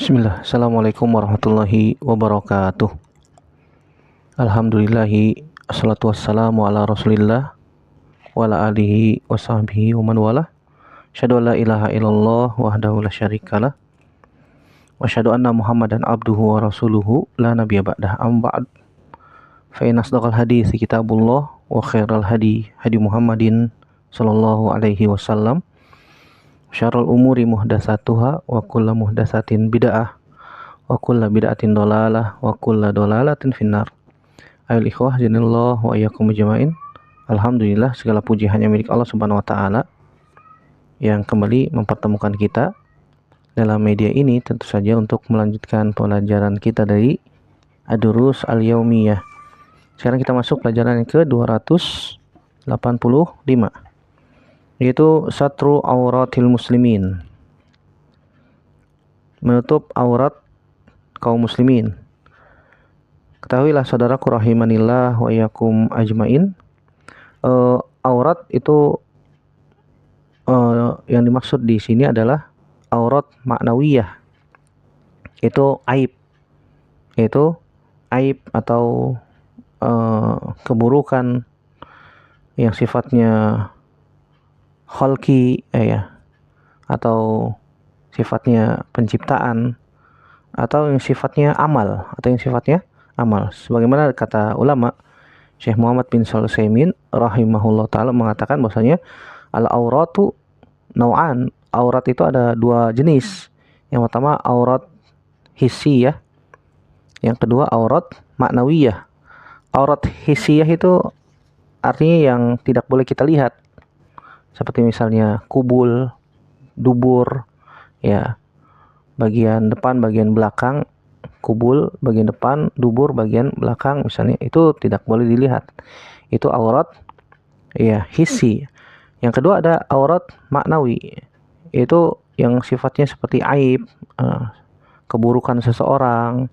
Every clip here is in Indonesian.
Bismillah, Assalamualaikum warahmatullahi wabarakatuh. Alhamdulillahi, assalatu wassalamu ala rasulillah wa ala alihi wa sahbihi wa man wala. Asyhadu an la ilaha illallah wahdahu la syarikalah wa asyhadu anna Muhammadan abduhu wa rasuluhu la nabiyya ba'dah. Amma ba'd. Fa inna asdaqal hadits kitabullah wa khairal hadi Muhammadin sallallahu alaihi wasallam. Syarrul umuri muhdatsatuha wa kullu muhdatsatin bid'ah wa kullu bid'atin dhalalah wa kullu dhalalatin finnar. Ayol ikhwah jinillah wa iyyakum ajmain. Alhamdulillah, segala puji hanya milik Allah Subhanahu wa taala yang kembali mempertemukan kita dalam media ini, tentu saja untuk melanjutkan pelajaran kita dari Ad-Durus Al-Yaumiyah. Sekarang kita masuk pelajaran yang ke-285, yaitu satru auratil muslimin, menutup aurat kaum muslimin. Ketahuilah saudaraku rahimanillah wa iyyakum ajmain, aurat itu yang dimaksud di sini adalah aurat maknawiyah, itu aib atau keburukan yang sifatnya khalqi atau sifatnya penciptaan, atau yang sifatnya amal, sebagaimana kata ulama Syekh Muhammad bin Shalih Al-Utsaimin rahimahullah taala mengatakan bahwasanya al-auratu nau'an, aurat itu ada dua jenis. Yang pertama aurat hissiyah, yang kedua aurat maknawiyah. Aurat hissiyah itu artinya yang tidak boleh kita lihat, seperti misalnya kubul, dubur, ya, bagian depan, bagian belakang, kubul bagian depan, dubur bagian belakang misalnya, itu tidak boleh dilihat. Itu aurat hissi. Yang kedua ada aurat maknawi, itu yang sifatnya seperti aib, keburukan seseorang,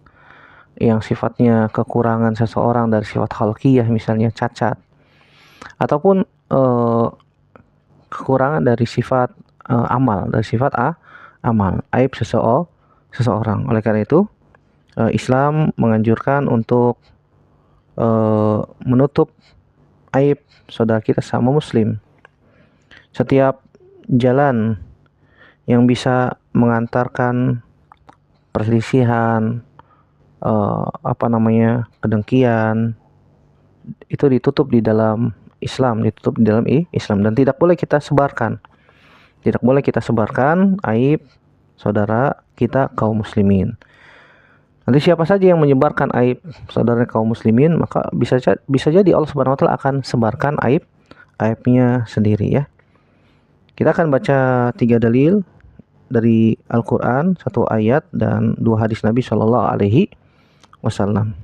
yang sifatnya kekurangan seseorang dari sifat khalqiyah, misalnya cacat, ataupun kekurangan dari sifat amal, amal, aib seseorang. Oleh karena itu Islam menganjurkan untuk menutup aib saudara kita sama muslim. Setiap jalan yang bisa mengantarkan perselisihan, kedengkian, itu ditutup di dalam Islam, dan tidak boleh kita sebarkan. Tidak boleh kita sebarkan aib saudara kita kaum muslimin. Nanti siapa saja yang menyebarkan aib saudara kaum muslimin, maka bisa jadi Allah Subhanahu wa taala akan sebarkan aibnya sendiri, ya. Kita akan baca 3 dalil dari Al-Qur'an, 1 ayat dan 2 hadis Nabi sallallahu alaihi wasallam.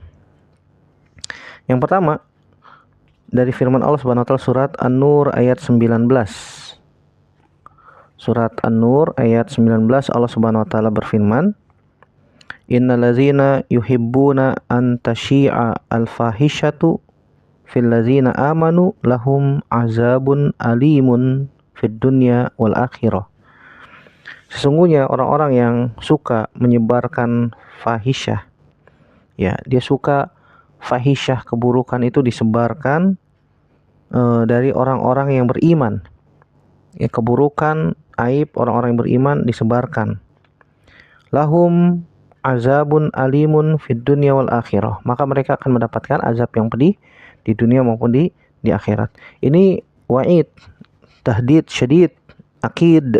Yang pertama dari firman Allah Subhanahu wa taala surat An-Nur ayat 19. Surat An-Nur ayat 19, Allah Subhanahu wa taala berfirman, innallazina yuhibbuna an tashi'a al-fahishatu fil ladzina amanu lahum azabun alimun fid dunya wal akhirah. Sesungguhnya orang-orang yang suka menyebarkan fahisyah, ya, dia suka fahisyah, keburukan itu disebarkan dari orang-orang yang beriman. Ya, keburukan, aib orang-orang yang beriman disebarkan. Lahum azabun alimun fid dunya wal akhirah. Maka mereka akan mendapatkan azab yang pedih di dunia maupun di akhirat. Ini wa'id, tahdid syadid, akid.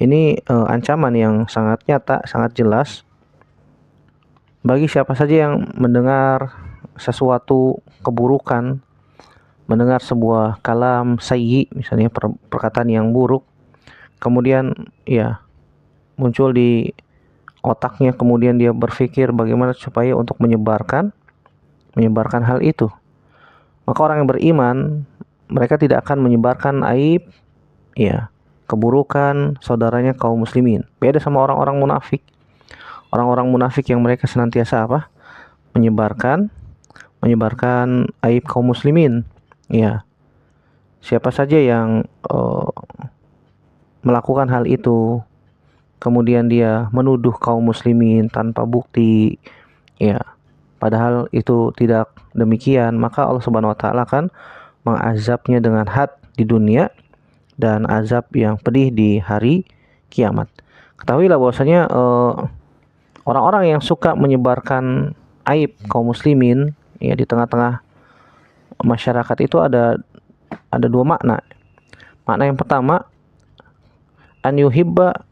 Ini ancaman yang sangat nyata, sangat jelas bagi siapa saja yang mendengar sesuatu keburukan, mendengar sebuah kalam sayyi, misalnya perkataan yang buruk, kemudian ya muncul di otaknya, kemudian dia berpikir bagaimana supaya untuk menyebarkan hal itu. Maka orang yang beriman, mereka tidak akan menyebarkan aib, ya, keburukan saudaranya kaum muslimin. Beda sama orang-orang munafik. Orang-orang munafik yang mereka senantiasa menyebarkan aib kaum muslimin. Ya, siapa saja yang melakukan hal itu, kemudian dia menuduh kaum muslimin tanpa bukti, ya, padahal itu tidak demikian, maka Allah Subhanahu wa taala akan mengazabnya dengan had di dunia dan azab yang pedih di hari kiamat. Ketahuilah bahwasanya orang-orang yang suka menyebarkan aib kaum muslimin, ya, di tengah-tengah masyarakat itu ada dua makna. Makna yang pertama, an yuhibba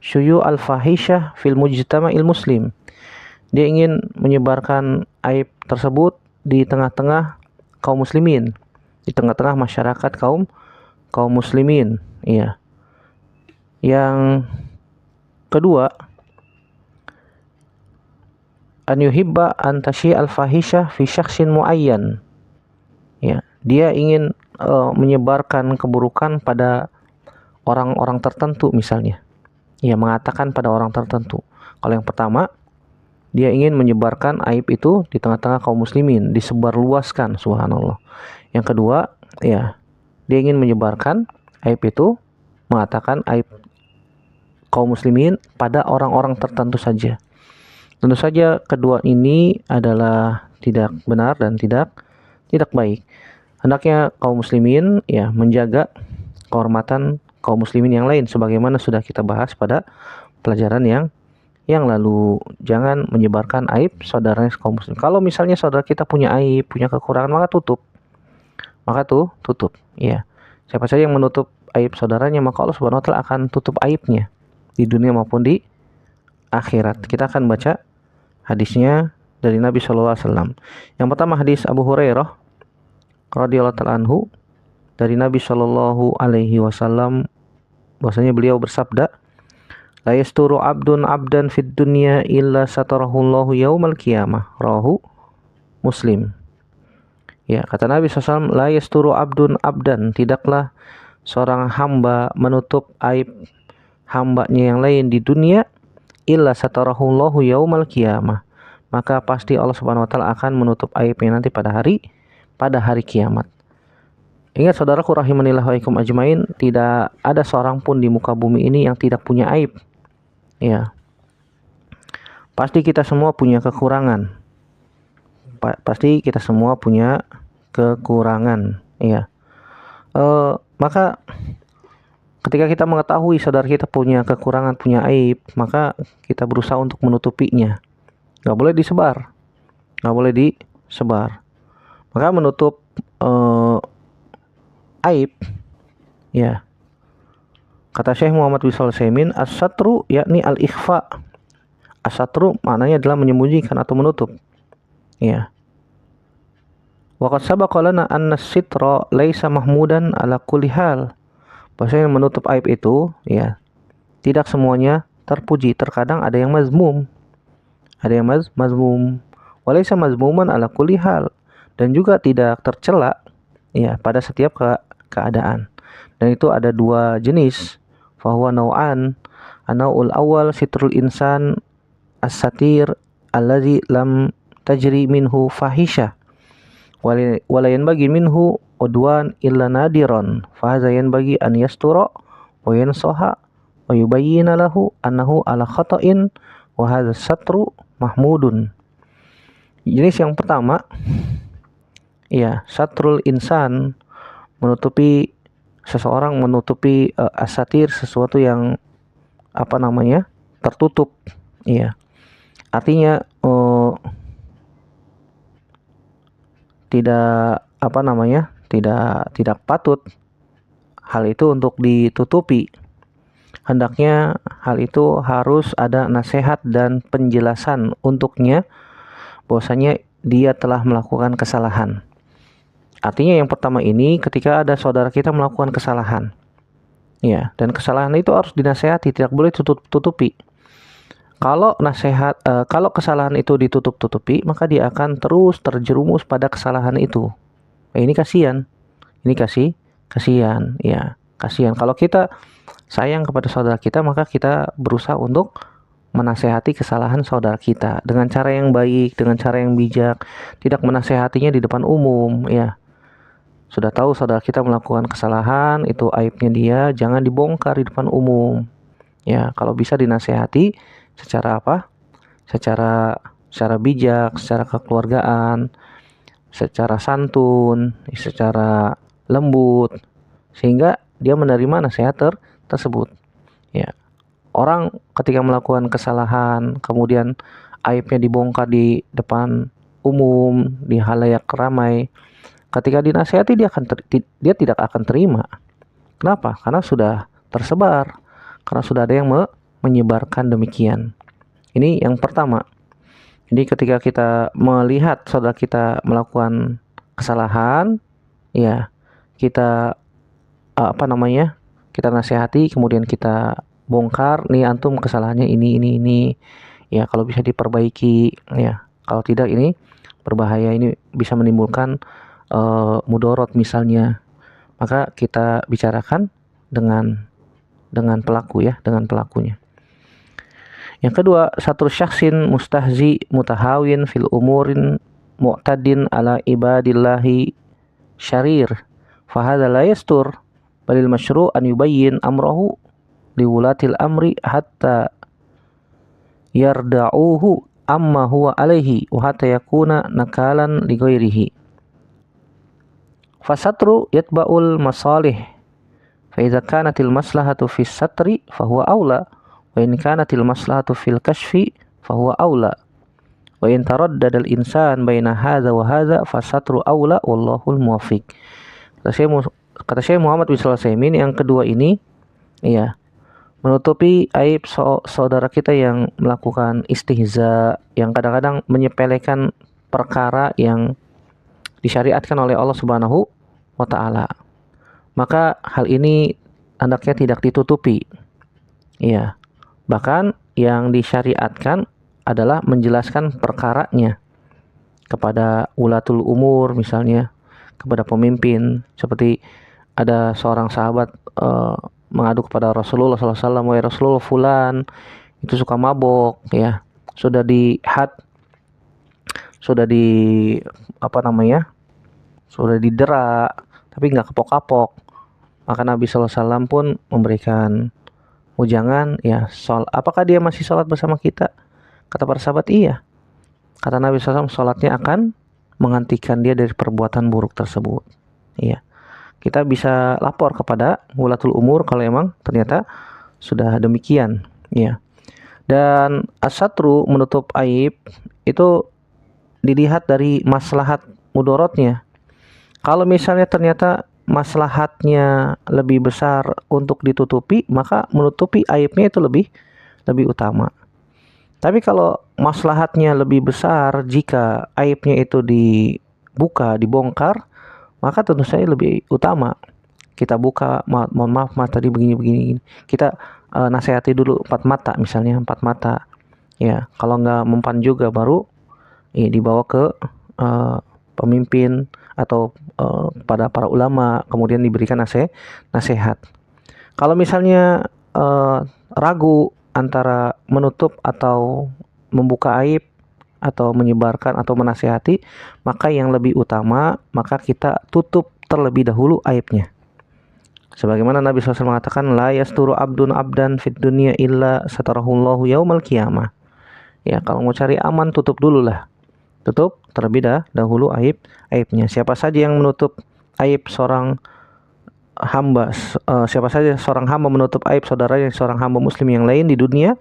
syuyu al-fahisyah fil mujtama'il muslim. Dia ingin menyebarkan aib tersebut di tengah-tengah kaum muslimin, di tengah-tengah masyarakat kaum muslimin, iya. Yang kedua, an yuhibba an tashi al-fahisyah fi syakhsin muayyan. Ya, dia ingin menyebarkan keburukan pada orang-orang tertentu misalnya. Ya, mengatakan pada orang tertentu. Kalau yang pertama, dia ingin menyebarkan aib itu di tengah-tengah kaum muslimin, disebarluaskan, subhanallah. Yang kedua, ya, dia ingin menyebarkan aib itu, mengatakan aib kaum muslimin pada orang-orang tertentu saja. Tentu saja kedua ini adalah tidak benar dan tidak baik. Hendaknya kaum muslimin, ya, menjaga kehormatan kaum muslimin yang lain sebagaimana sudah kita bahas pada pelajaran yang lalu. Jangan menyebarkan aib saudaranya kaum muslim. Kalau misalnya saudara kita punya aib, punya kekurangan, maka tutup. Ya. Siapa saja yang menutup aib saudaranya, maka Allah Subhanahu wa taala akan tutup aibnya di dunia maupun di akhirat. Kita akan baca hadisnya dari Nabi sallallahu alaihi wasallam. Yang pertama, hadis Abu Hurairah radhiyallahu ta'ala anhu dari Nabi sallallahu alaihi wasallam, bahwasanya beliau bersabda, la yasturu abdun abdan fid dunya illa satarahullahu yaumal qiyamah, rawahu Muslim. Ya, kata Nabi SAW, la yasturu abdun abdan, tidaklah seorang hamba menutup aib hambanya yang lain di dunia, illa satarahullahu yaumal qiyamah, maka pasti Allah Subhanahu wa taala akan menutup aibnya nanti pada hari kiamat. Ingat saudaraku rahimanillah wa ikum ajmain, tidak ada seorang pun di muka bumi ini yang tidak punya aib. Ya. Pasti kita semua punya kekurangan. Pasti kita semua punya kekurangan, ya. Maka ketika kita mengetahui saudara kita punya kekurangan, punya aib, maka kita berusaha untuk menutupinya. Gak boleh disebar. Maka menutup aib, ya, kata Syekh Muhammad bin Shalih Al-Utsaimin, as-satru yakni al-ikhfa. As-satru maknanya adalah menyembunyikan atau menutup, ya. Wa qad sabaqa lana anna as-sitra laisa mahmudan ala kulli hal. Bahwasanya menutup aib itu, ya, tidak semuanya terpuji, terkadang ada yang mazmum. Walaysa mazmuman ala kulli hal, dan juga tidak tercela, ya, pada setiap keadaan. Dan itu ada dua jenis, fahuwa nau'an. An-nau'ul awal sitrul insan as-satir allazi lam tajri minhu fahisha wala yanbaghi minhu udwan illa nadiran, fa hadza yanbaghi an yastura wa yansaha wa yubayyana lahu annahu ala khata'in wa hadza satru mahmudun. Jenis yang pertama, ya, satrul insan, menutupi seseorang, menutupi asatir, sesuatu yang tertutup, ya. Artinya tidak patut hal itu untuk ditutupi. Hendaknya hal itu harus ada nasihat dan penjelasan untuknya bahwasanya dia telah melakukan kesalahan. Artinya yang pertama ini, ketika ada saudara kita melakukan kesalahan, ya, dan kesalahan itu harus dinasehati, tidak boleh tutupi. Kalau kesalahan itu ditutup-tutupi, maka dia akan terus terjerumus pada kesalahan itu. Ini kasihan. Ya, kasihan. Kalau kita sayang kepada saudara kita, maka kita berusaha untuk menasehati kesalahan saudara kita dengan cara yang baik, dengan cara yang bijak, tidak menasehatinya di depan umum, ya. Sudah tahu saudara kita melakukan kesalahan, itu aibnya dia, jangan dibongkar di depan umum. Ya, kalau bisa dinasehati secara apa? Secara bijak, secara kekeluargaan, secara santun, secara lembut, sehingga dia menerima nasihat tersebut. Ya, orang ketika melakukan kesalahan, kemudian aibnya dibongkar di depan umum, di halayak ramai, ketika dinasihati dia tidak akan terima. Kenapa? Karena sudah tersebar, karena sudah ada yang menyebarkan demikian. Ini yang pertama. Jadi ketika kita melihat saudara kita melakukan kesalahan, ya kita kita nasihati, kemudian kita bongkar, nih antum kesalahannya ini. Ya, kalau bisa diperbaiki, ya. Kalau tidak ini berbahaya, ini bisa menimbulkan mudorot misalnya. Maka kita bicarakan dengan pelaku, ya, dengan pelakunya. Yang kedua, satu syaksin mustahzi mutahawin fil umurin mu'tadin ala ibadillahi syarir. Fahadha la yastur balil masyru' an yubayyin amrahu liwulatil amri hatta yarda'uhu amma huwa alaihi wa hatta yakuna nakalan li ghairihi. Fasatru yatba'ul masalih. Fa idza kanatil maslahatu fis satri fa huwa aula. Wa in kanatil maslahatu fil kashfi fahuwa aula. Wa in taraddada al insan baina hadza wa hadza fasatru aula wallahul muwaffiq. Kata Syekh Muhammad bin Shalih Al-Utsaimin, yang kedua ini, ya, menutupi aib saudara kita yang melakukan istihza, yang kadang-kadang menyepelekan perkara yang disyariatkan oleh Allah Subhanahu wa taala. Maka hal ini hendaknya tidak ditutupi. Ya. Bahkan yang disyariatkan adalah menjelaskan perkaranya kepada ulatul umur, misalnya kepada pemimpin. Seperti ada seorang sahabat mengadu kepada Rasulullah SAW, wahai Rasulullah, fulan itu suka mabok, ya, sudah didera, tapi nggak kapok-kapok. Maka Nabi SAW pun memberikan ujangan, ya, apakah dia masih sholat bersama kita? Kata para sahabat, iya. Kata Nabi SAW, sholatnya akan menghentikan dia dari perbuatan buruk tersebut. Iya. Kita bisa lapor kepada wulatul umur kalau emang ternyata sudah demikian, ya. Dan as-satru, menutup aib, itu dilihat dari maslahat mudorotnya. Kalau misalnya ternyata maslahatnya lebih besar untuk ditutupi, maka menutupi aibnya itu lebih utama. Tapi kalau maslahatnya lebih besar jika aibnya itu dibuka, dibongkar, maka tentu saja lebih utama kita buka. Mohon maaf mas, tadi begini. Kita nasihati dulu 4 mata, misalnya 4 mata. Ya, kalau nggak mempan juga baru dibawa ke pemimpin atau pada para ulama, kemudian diberikan nasihat. Kalau misalnya ragu antara menutup atau membuka aib atau menyebarkan atau menasihati, maka yang lebih utama, maka kita tutup terlebih dahulu aibnya. Sebagaimana Nabi SAW mengatakan, la yasturu abdun abdan fid dunya illa satarahullahu yaumal qiyamah. Ya, kalau mau cari aman, tutup dulu lah. Tutup terlebih dahulu aibnya. Siapa saja yang menutup aib seorang hamba, siapa saja seorang hamba menutup aib saudaranya, seorang hamba muslim yang lain di dunia,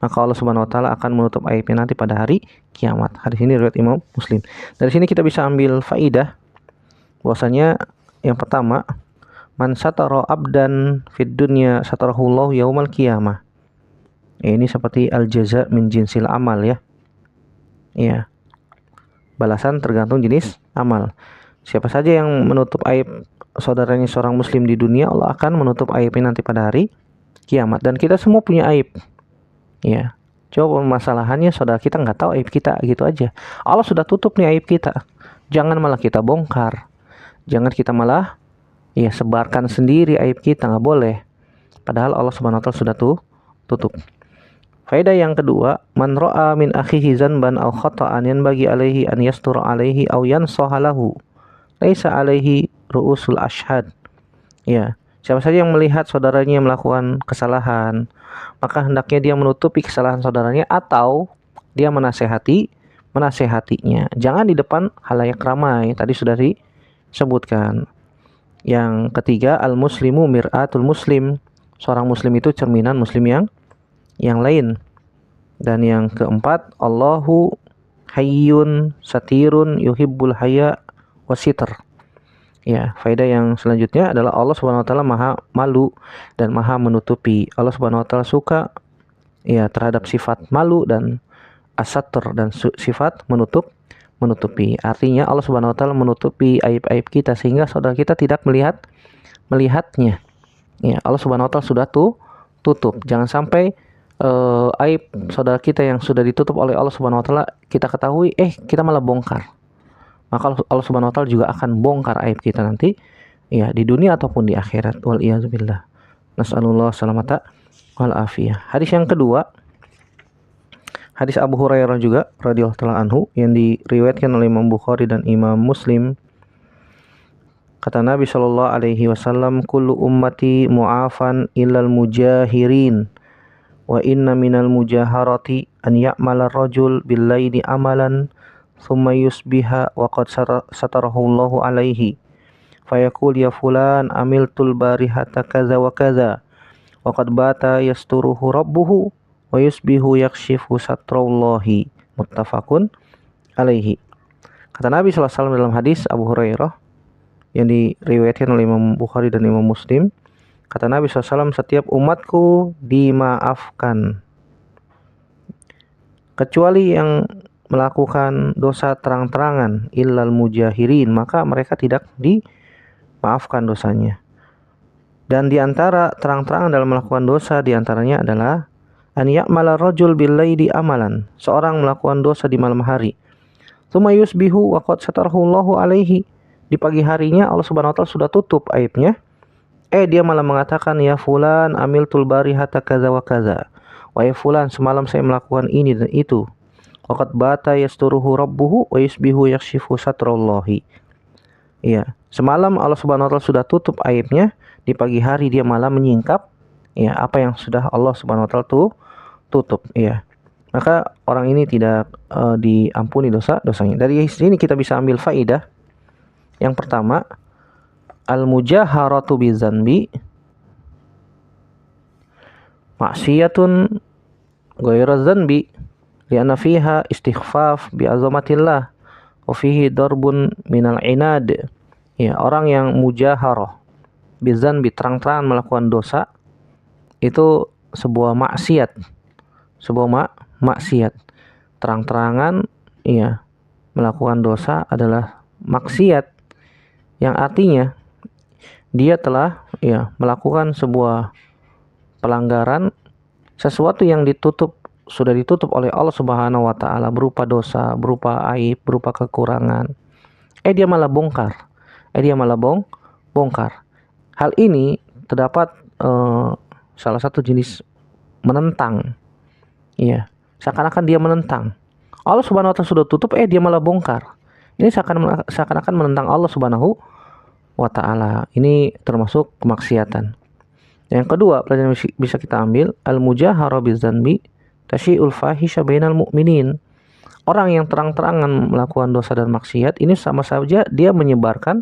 maka Allah Subhanahu wa taala akan menutup aibnya nanti pada hari kiamat. Hadis ini riwayat Imam Muslim. Dari sini kita bisa ambil faidah bahwasanya yang pertama, man satara abdan fid dunya satarahullahu yaumal qiyamah. Ini seperti al jaza min jinsil amal, ya. Iya. Balasan tergantung jenis amal. Siapa saja yang menutup aib saudaranya seorang muslim di dunia, Allah akan menutup aibnya nanti pada hari kiamat. Dan kita semua punya aib, ya. Coba masalahannya saudara kita nggak tahu aib kita, gitu aja. Allah sudah tutup nih aib kita. Jangan malah kita bongkar. Jangan kita malah sebarkan sendiri aib kita, nggak boleh. Padahal Allah Subhanahu wa taala sudah tutup. Faedah yang kedua, man ra'a min akhihi zanban aw khata'an yanbaghi alaihi an yastura alaihi aw yansaha lahu. Laisa alaihi ru'usul ashhad. Ya, siapa saja yang melihat saudaranya melakukan kesalahan maka hendaknya dia menutupi kesalahan saudaranya atau dia menasehatinya. Jangan di depan halayak ramai. Tadi sudah disebutkan. Yang ketiga, al-muslimu mir'atul muslim. Seorang muslim itu cerminan muslim yang lain. Dan yang keempat, Allahu hayyun satirun yuhibbul haya wasitr. Ya, faedah yang selanjutnya adalah Allah Subhanahu wa taala Maha malu dan Maha menutupi. Allah Subhanahu wa taala suka ya terhadap sifat malu dan as-satr dan sifat menutupi. Artinya Allah Subhanahu wa taala menutupi aib-aib kita sehingga saudara kita tidak melihatnya. Ya, Allah Subhanahu wa taala sudah tutup. Jangan sampai aib saudara kita yang sudah ditutup oleh Allah Subhanahu wa taala kita ketahui kita malah bongkar. Maka Allah Subhanahu wa taala juga akan bongkar aib kita nanti ya di dunia ataupun di akhirat. Wal iyadzubillah. Nas'alullah salamata wal afiyah. Hadis yang kedua, hadis Abu Hurairah juga radhiyallahu taala anhu yang diriwayatkan oleh Imam Bukhari dan Imam Muslim. Kata Nabi sallallahu alaihi wasallam, "Kullu ummati mu'afan illal mujahirin. Wa inna minal mujaharati an ya'mala ar-rajul bil-laili amalan thumma yusbiha wa qad satarahu Allahu alaihi fayaqul ya fulan amiltul barihata kaza wa kaza wa qad bata yasturuhu rabbuhu wa yusbihu yakshifu satrallahi." Muttafaqun alaihi. Kata Nabi sallallahu alaihi wasallam dalam hadis Abu Hurairah yang diriwayatkan oleh Imam Bukhari dan Imam Muslim, kata Nabi SAW, setiap umatku dimaafkan kecuali yang melakukan dosa terang-terangan, illal mujahirin, maka mereka tidak dimaafkan dosanya. Dan di antara terang-terangan dalam melakukan dosa di antaranya adalah an ya'mala rajul bil-laili amalan, seorang melakukan dosa di malam hari. Tsumma yusbihu wa qad satarahu Allahu alaihi, di pagi harinya Allah Subhanahu wa taala sudah tutup aibnya. Dia malah mengatakan ya fulan amiltul barihata kaza wa kaza. Wahai fulan, semalam saya melakukan ini dan itu. Waqad bata yasturuhu rabbuhu wa yusbihu yakshifu satrallahi. Iya, semalam Allah Subhanahu wa taala sudah tutup aibnya, di pagi hari dia malah menyingkap ya apa yang sudah Allah Subhanahu wa taala tutup, ya. Maka orang ini tidak diampuni dosanya. Dari sini kita bisa ambil faidah. Yang pertama, al-mujaharatu bizanbi maksiyatun ghairu dzanbi lianna fiha istighfaf bi azamatillah wa fihi darbun minal inad. Ya, orang yang mujaharah bizanbi terang-terangan melakukan dosa itu sebuah maksiat. Maksiat. Terang-terangan ya melakukan dosa adalah maksiat yang artinya dia telah melakukan sebuah pelanggaran, sesuatu yang sudah ditutup oleh Allah Subhanahu wa taala berupa dosa, berupa aib, berupa kekurangan. Dia malah bongkar. Bongkar. Hal ini terdapat salah satu jenis menentang. Iya, seakan-akan dia menentang. Allah Subhanahu wa taala sudah tutup, dia malah bongkar. Ini seakan-akan menentang Allah Subhanahu wa ta'ala. Ini termasuk kemaksiatan. Yang kedua, pelajaran bisa kita ambil, al-mujahara bizanbi tasyi'ul fahisha bainal mu'minin. Orang yang terang-terangan melakukan dosa dan maksiat, ini sama saja dia menyebarkan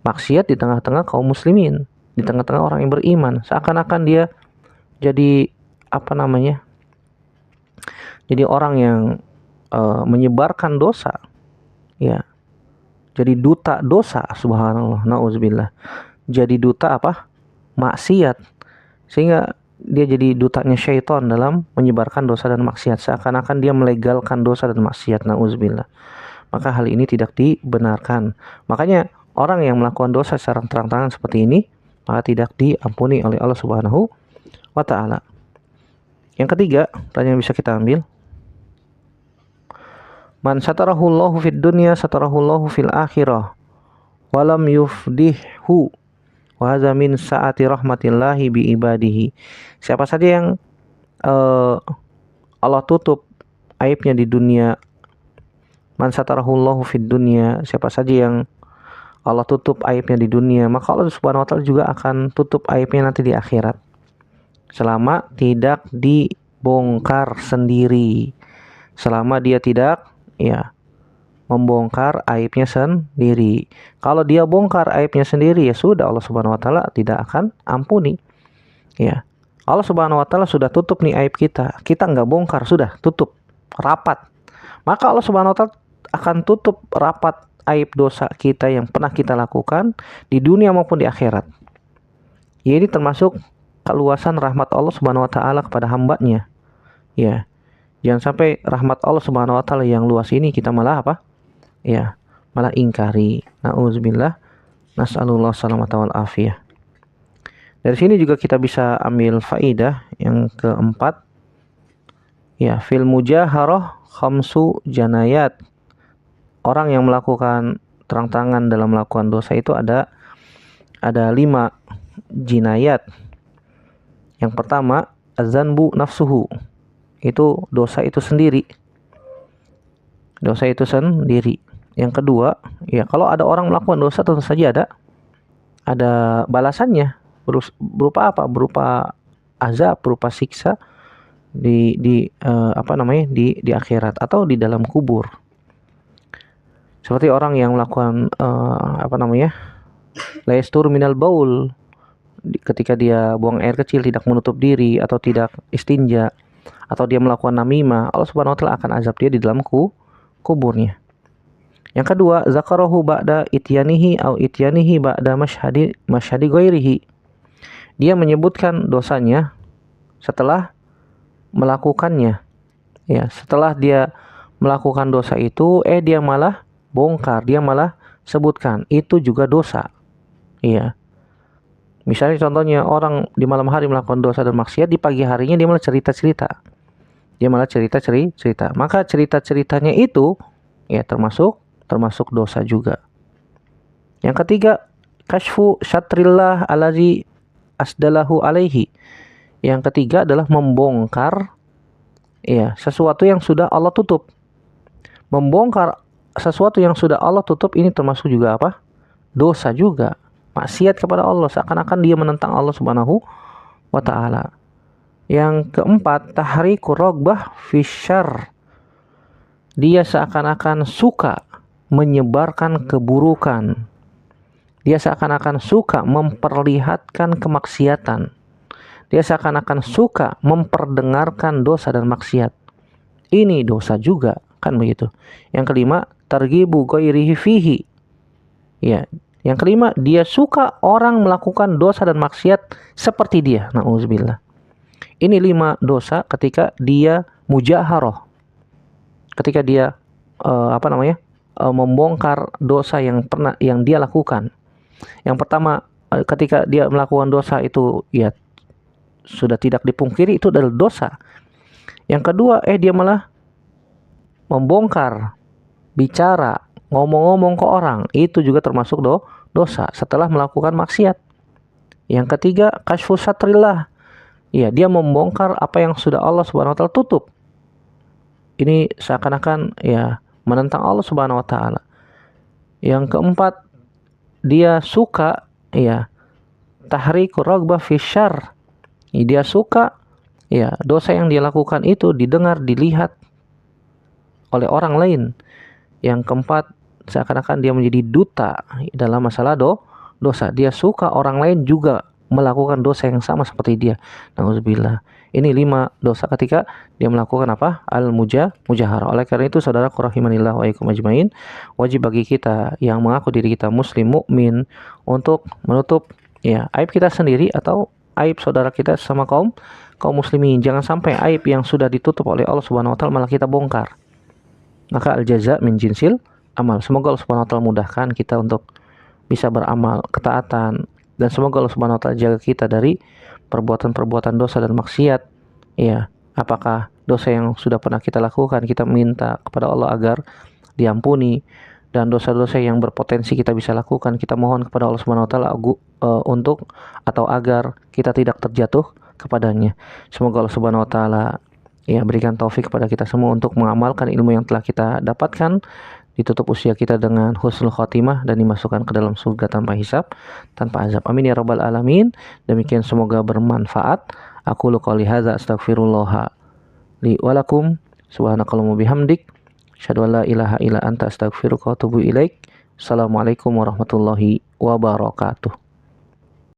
maksiat di tengah-tengah kaum muslimin, di tengah-tengah orang yang beriman. Seakan-akan dia jadi jadi orang yang menyebarkan dosa. Ya. Jadi duta dosa, subhanallah, nauzubillah. Jadi duta maksiat. Sehingga dia jadi dutanya syaitan dalam menyebarkan dosa dan maksiat. Seakan-akan dia melegalkan dosa dan maksiat, nauzubillah. Maka hal ini tidak dibenarkan. Makanya orang yang melakukan dosa secara terang-terangan seperti ini, maka tidak diampuni oleh Allah Subhanahu wa ta'ala. Yang ketiga, pertanyaan yang bisa kita ambil, man satarahullahu fid dunya satarahullahu fil akhirah walam yufdihhu wa hadza min saati rahmatillahi bi ibadihi. Siapa saja yang Allah tutup aibnya di dunia, man satarahullahu fid dunya, siapa saja yang Allah tutup aibnya di dunia, maka Allah Subhanahu wa taala juga akan tutup aibnya nanti di akhirat. selama tidak dibongkar sendiri. Selama dia tidak membongkar aibnya sendiri. Kalau dia bongkar aibnya sendiri, ya sudah, Allah Subhanahu wa taala tidak akan ampuni. Ya. Allah Subhanahu wa taala sudah tutup nih aib kita. Kita nggak bongkar, sudah tutup rapat. Maka Allah Subhanahu wa taala akan tutup rapat aib dosa kita yang pernah kita lakukan di dunia maupun di akhirat. Ya, ini termasuk keluasan rahmat Allah Subhanahu wa taala kepada hambanya. Ya. Jangan sampai rahmat Allah Subhanahu wa taala yang luas ini kita malah malah ingkari. Nauzubillah. Nas'alullah salamata wal afiyah. Dari sini juga kita bisa ambil faidah yang keempat. Ya, fil mujaharah khamsu janayat. Orang yang melakukan terang-terangan dalam melakukan dosa itu ada 5 jinayat. Yang pertama, azanbu nafsuhu. Itu dosa itu sendiri. Dosa itu sendiri. Yang kedua, ya kalau ada orang melakukan dosa tentu saja ada balasannya. Berupa apa? Berupa azab, berupa siksa di akhirat atau di dalam kubur. Seperti orang yang melakukan la yastur minal baul, ketika dia buang air kecil tidak menutup diri atau tidak istinja, atau dia melakukan namimah, Allah Subhanahu wa taala akan azab dia di dalam kuburnya. Yang kedua, zakarahu ba'da ityanihi au ityanihi ba'da masyhadi ghairihi. Dia menyebutkan dosanya setelah melakukannya. Ya, setelah dia melakukan dosa itu, dia malah bongkar, dia malah sebutkan. Itu juga dosa. Iya. Misalnya contohnya orang di malam hari melakukan dosa dan maksiat, di pagi harinya dia malah cerita-cerita. Maka cerita-ceritanya itu ya termasuk dosa juga. Yang ketiga, kashfu syatrillah alazi asdalahu alaihi. Yang ketiga adalah membongkar sesuatu yang sudah Allah tutup. Membongkar sesuatu yang sudah Allah tutup ini termasuk juga apa? Dosa juga. Maksiat kepada Allah, seakan-akan dia menentang Allah Subhanahu wa taala. Yang keempat, tahriku ragbah fisyarr. Dia seakan-akan suka menyebarkan keburukan. Dia seakan-akan suka memperlihatkan kemaksiatan. Dia seakan-akan suka memperdengarkan dosa dan maksiat. Ini dosa juga, kan begitu. Yang kelima, targhibu ghairihi fihi. Ya, yang kelima, dia suka orang melakukan dosa dan maksiat seperti dia. Nauzubillah. Ini 5 dosa ketika dia mujaharah. Ketika dia membongkar dosa yang dia lakukan. Yang pertama, ketika dia melakukan dosa itu ya sudah tidak dipungkiri, itu adalah dosa. Yang kedua, dia malah membongkar, bicara, ngomong-ngomong ke orang, itu juga termasuk dosa setelah melakukan maksiat. Yang ketiga, kashfu satrillah. Ya, dia membongkar apa yang sudah Allah Subhanahu wa taala tutup. Ini seakan-akan ya menentang Allah Subhanahu wa taala. Yang keempat, dia suka tahriku ragbah fisyarr. Dia suka dosa yang dia lakukan itu didengar, dilihat oleh orang lain. Yang keempat, seakan-akan dia menjadi duta dalam masalah dosa. Dia suka orang lain juga melakukan dosa yang sama seperti dia. Nauzubillah. Ini 5 dosa ketika dia melakukan apa? Al-mujaharah. Oleh karena itu, saudara rahimanillah wa iyyakum ajmain, wajib bagi kita yang mengaku diri kita muslim mukmin untuk menutup aib kita sendiri atau aib saudara kita sama kaum muslimin. Jangan sampai aib yang sudah ditutup oleh Allah Subhanahu wa taala malah kita bongkar. Maka al-jaza min jinsil amal. Semoga Allah Subhanahu wa taala mudahkan kita untuk bisa beramal ketaatan, dan semoga Allah Subhanahu wa taala jaga kita dari perbuatan-perbuatan dosa dan maksiat. Apakah dosa yang sudah pernah kita lakukan, kita minta kepada Allah agar diampuni, dan dosa-dosa yang berpotensi kita bisa lakukan, kita mohon kepada Allah Subhanahu wa taala untuk atau agar kita tidak terjatuh kepadanya. Semoga Allah Subhanahu wa taala berikan taufik kepada kita semua untuk mengamalkan ilmu yang telah kita dapatkan, ditutup usia kita dengan husnul khotimah dan dimasukkan ke dalam surga tanpa hisab, tanpa azab. Amin ya rabbal alamin. Demikian semoga bermanfaat. Aku qouli hadza astaghfirullah li wa lakum. Subhanakallahumma bihamdik, asyhadu an la ilaha illa anta astaghfiruka wa atubu ilaik. Assalamualaikum warahmatullahi wabarakatuh.